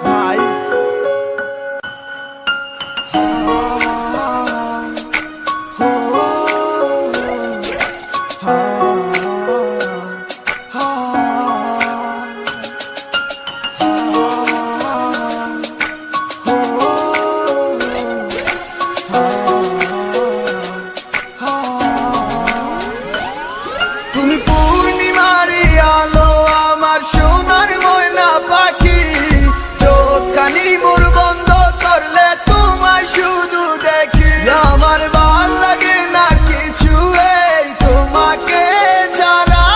ভাই। তুমি পূর্ণিমারি আলো আমার সোনার ময়না পাখি, চোখখানি মোর বন্ধ করলে তোমায় শুধু দেখি। আমার ভাল লাগে না কিছু এই তোমাকে ছাড়া,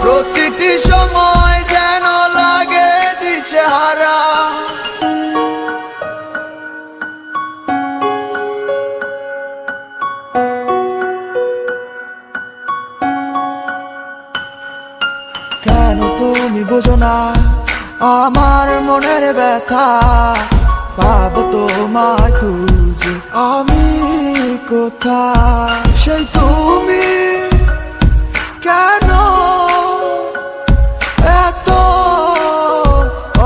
প্রতিটি সময় যেন লাগে দিশেহারা। কেন তুমি বোঝো না আমার মনের ব্যথা, পাবো তোমায় খুঁজে আমি কোথায়। সেই তুমি কেন এত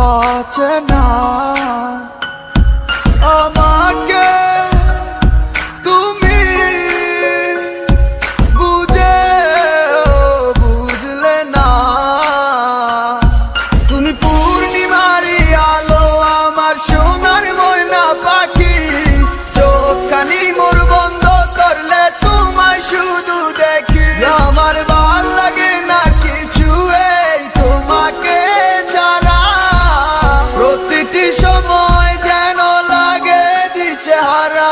অচেনা, আমাকে তুমি বুঝলে না। তুমি পূর্ণিমারি আলো আমার সোনার ময়না পাখি, চোখখানি মোর বন্ধ করলে তোমায় শুধু দেখি। আমার ভাল লাগে না কিছু এই তোমাকে ছাড়া, প্রতিটি সময় যেন লাগে দিশেহারা।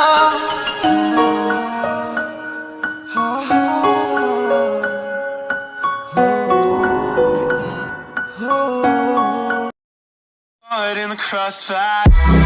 In the crossfire